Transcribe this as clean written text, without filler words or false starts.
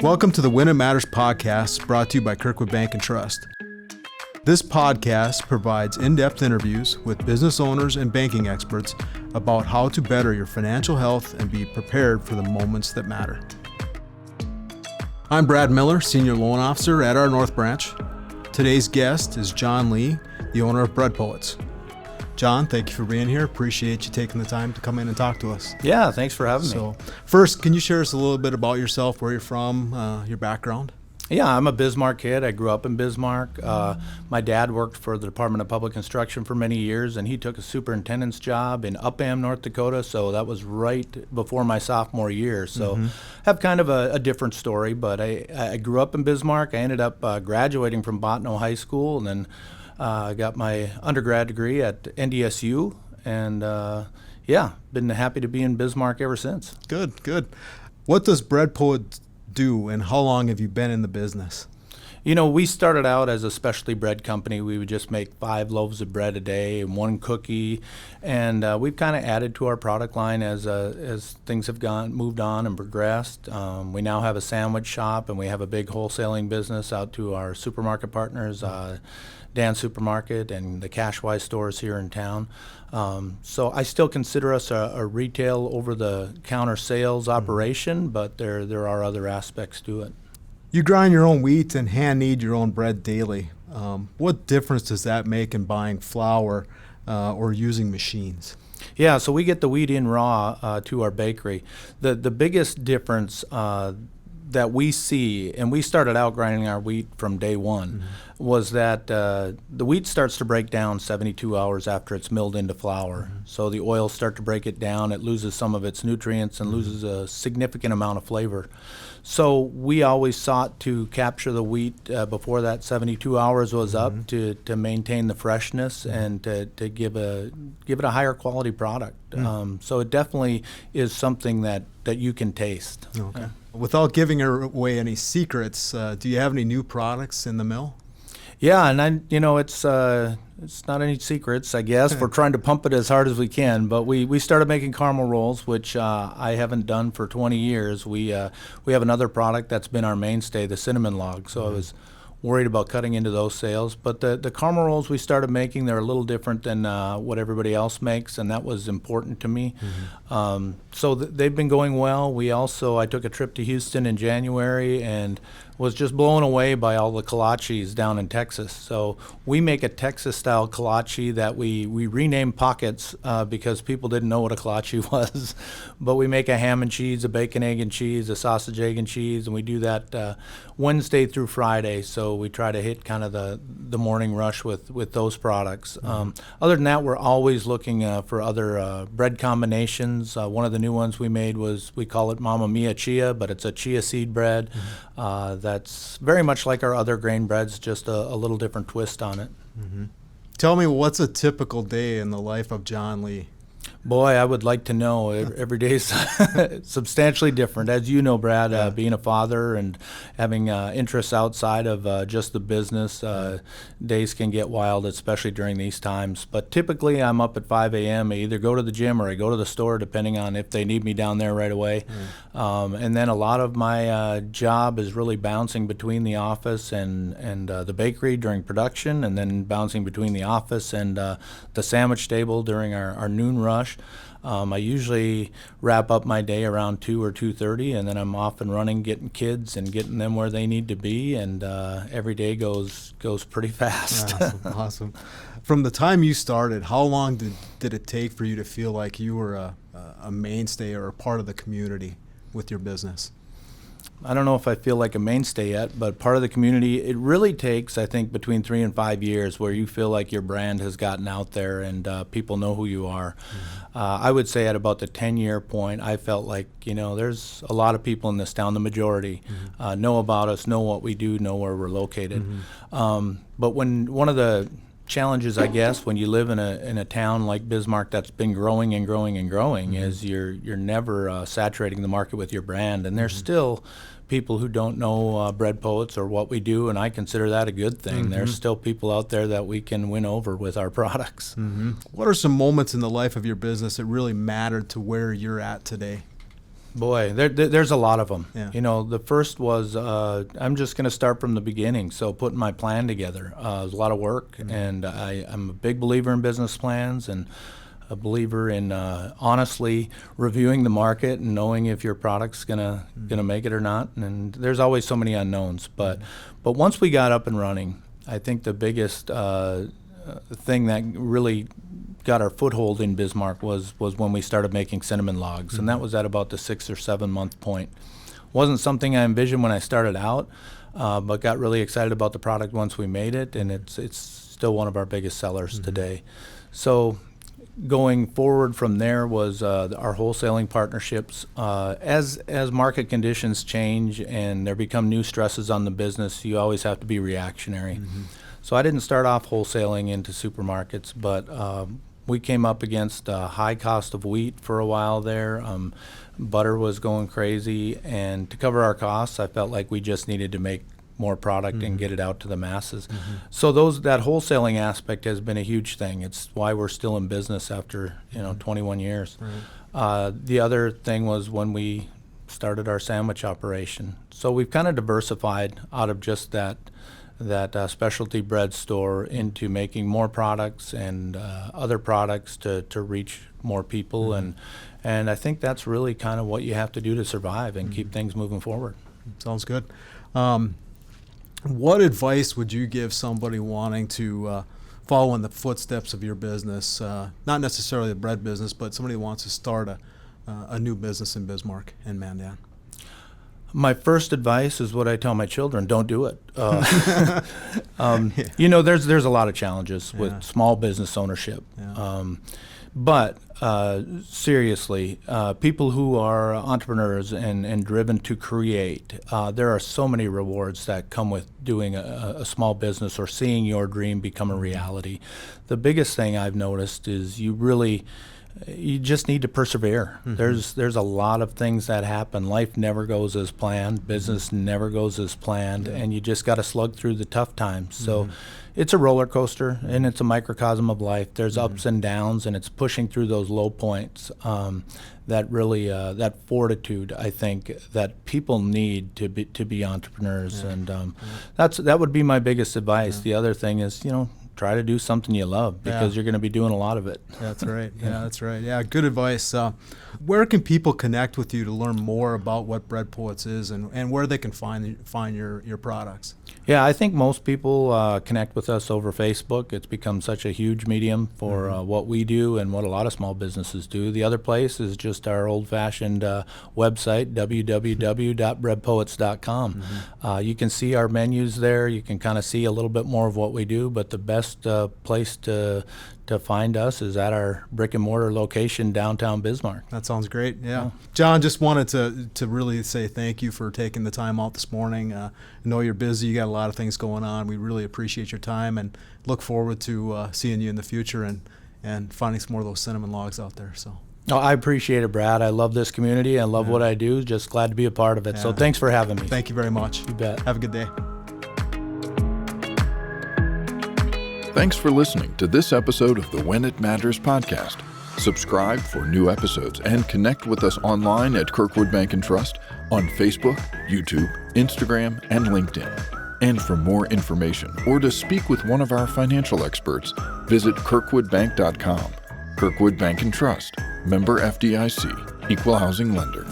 Welcome to the When It Matters podcast, brought to you by Kirkwood Bank and Trust. This podcast provides in-depth interviews with business owners and banking experts about how to better your financial health and be prepared for the moments that matter. I'm Brad Miller, Senior Loan Officer at our North Branch. Today's guest is John Lee, the owner of Bread Poets. John, thank you for being here. Appreciate you taking the time to come in and talk to us. Yeah, thanks for having me. First, can you share us a little bit about yourself, where you're from, your background? Yeah, I'm a Bismarck kid. I grew up in Bismarck. My dad worked for the Department of Public Instruction for many years, and he took a superintendent's job in Upham, North Dakota, so that was right before my sophomore year. So have kind of a different story, but I grew up in Bismarck. I ended up graduating from Bottineau High School, and then I got my undergrad degree at NDSU, and been happy to be in Bismarck ever since. Good. What does Bread Poets do, and how long have you been in the business? You know, we started out as a specialty bread company. We would just make 5 loaves of bread a day and 1 cookie, and we've kind of added to our product line as things have moved on and progressed. We now have a sandwich shop, and we have a big wholesaling business out to our supermarket partners, Dan's Supermarket and the Cashwise stores here in town. So I still consider us a retail over-the-counter sales operation, but there are other aspects to it. You grind your own wheat and hand knead your own bread daily. What difference does that make in buying flour or using machines? Yeah, so we get the wheat in raw to our bakery. The biggest difference that we see, and we started out grinding our wheat from day one, was that the wheat starts to break down 72 hours after it's milled into flour. So the oils start to break it down, it loses some of its nutrients and loses a significant amount of flavor. So we always sought to capture the wheat before that 72 hours was up to maintain the freshness and to give it a higher quality product. So it definitely is something that you can taste. Okay. Without giving away any secrets, do you have any new products in the mill? Yeah, and it's not any secrets, I guess. We're trying to pump it as hard as we can, but we started making caramel rolls, which I haven't done for 20 years. We have another product that's been our mainstay, the cinnamon log. So I was worried about cutting into those sales, but the caramel rolls we started making, they're a little different than what everybody else makes, and that was important to me. So they've been going well. I took a trip to Houston in January and was just blown away by all the kolaches down in Texas. So we make a Texas-style kolache that we renamed Pockets because people didn't know what a kolache was. But we make a ham and cheese, a bacon, egg, and cheese, a sausage, egg, and cheese, and we do that Wednesday through Friday. So we try to hit kind of the morning rush with those products. Other than that, we're always looking for other bread combinations. One of the new ones we made we call it Mamma Mia Chia, but it's a chia seed bread. That's very much like our other grain breads, just a little different twist on it. Tell me, what's a typical day in the life of John Lee? Boy, I would like to know. Every day is substantially different. As you know, Brad, being a father and having interests outside of just the business, days can get wild, especially during these times. But typically, I'm up at 5 a.m. I either go to the gym or I go to the store, depending on if they need me down there right away. And then a lot of my job is really bouncing between the office and the bakery during production, and then bouncing between the office and the sandwich table during our noon rush. I usually wrap up my day around 2 or 2:30, and then I'm off and running, getting kids and getting them where they need to be, and every day goes pretty fast. Awesome. From the time you started, how long did it take for you to feel like you were a mainstay or a part of the community with your business? I don't know if I feel like a mainstay yet, but part of the community, it really takes, I think, between 3 and 5 years where you feel like your brand has gotten out there and people know who you are. I would say at about the 10-year point, I felt like, there's a lot of people in this town, the majority, know about us, know what we do, know where we're located. But when one of the challenges, I guess, when you live in a town like Bismarck that's been growing and growing and growing, is you're never saturating the market with your brand, and there's still people who don't know Bread Poets or what we do, and I consider that a good thing. There's still people out there that we can win over with our products. What are some moments in the life of your business that really mattered to where you're at today? Boy, there's a lot of them. Yeah. You know, the first was I'm just going to start from the beginning. So putting my plan together was a lot of work, and I'm a big believer in business plans and a believer in honestly reviewing the market and knowing if your product's gonna make it or not. And there's always so many unknowns. But once we got up and running, I think the biggest thing that really got our foothold in Bismarck was when we started making cinnamon logs, and that was at about the 6 or 7 month point. Wasn't something I envisioned when I started out, but got really excited about the product once we made it, and it's still one of our biggest sellers today. So going forward from there was our wholesaling partnerships. As market conditions change and there become new stresses on the business, you always have to be reactionary. So I didn't start off wholesaling into supermarkets, but we came up against a high cost of wheat for a while there. Butter was going crazy, and to cover our costs, I felt like we just needed to make more product and get it out to the masses. So that wholesaling aspect has been a huge thing. It's why we're still in business after 21 years. The other thing was when we started our sandwich operation. So we've kind of diversified out of just that specialty bread store into making more products and other products to reach more people, and I think that's really kind of what you have to do to survive and keep things moving forward. Sounds good. What advice would you give somebody wanting to follow in the footsteps of your business, not necessarily the bread business, but somebody who wants to start a new business in Bismarck and Mandan? My first advice is what I tell my children: don't do it. You know, there's a lot of challenges with small business ownership. But seriously, people who are entrepreneurs and driven to create, there are so many rewards that come with doing a small business or seeing your dream become a reality. The biggest thing I've noticed is you just need to persevere. There's a lot of things that happen. Life never goes as planned. Business never goes as planned, and you just got to slug through the tough times. So it's a roller coaster, and it's a microcosm of life. There's ups and downs, and it's pushing through those low points that really that fortitude, I think, that people need to be entrepreneurs. And that would be my biggest advice. The other thing is, try to do something you love, because you're going to be doing a lot of it. That's right. That's right. Yeah, good advice. Where can people connect with you to learn more about what Bread Poets is, and where they can find your products? Yeah, I think most people connect with us over Facebook. It's become such a huge medium for what we do and what a lot of small businesses do. The other place is just our old-fashioned website, www.breadpoets.com. You can see our menus there. You can kind of see a little bit more of what we do, but the best place to find us is at our brick and mortar location downtown Bismarck. That sounds great. Yeah. John, just wanted to really say thank you for taking the time out this morning. I know you're busy. You got a lot of things going on. We really appreciate your time and look forward to seeing you in the future and finding some more of those cinnamon logs out there. So. Oh, I appreciate it, Brad. I love this community. I love what I do. Just glad to be a part of it. So thanks for having me. Thank you very much. You bet. Have a good day. Thanks for listening to this episode of the When It Matters podcast. Subscribe for new episodes and connect with us online at Kirkwood Bank and Trust on Facebook, YouTube, Instagram, and LinkedIn. And for more information or to speak with one of our financial experts, visit kirkwoodbank.com. Kirkwood Bank and Trust, member FDIC, equal housing lender.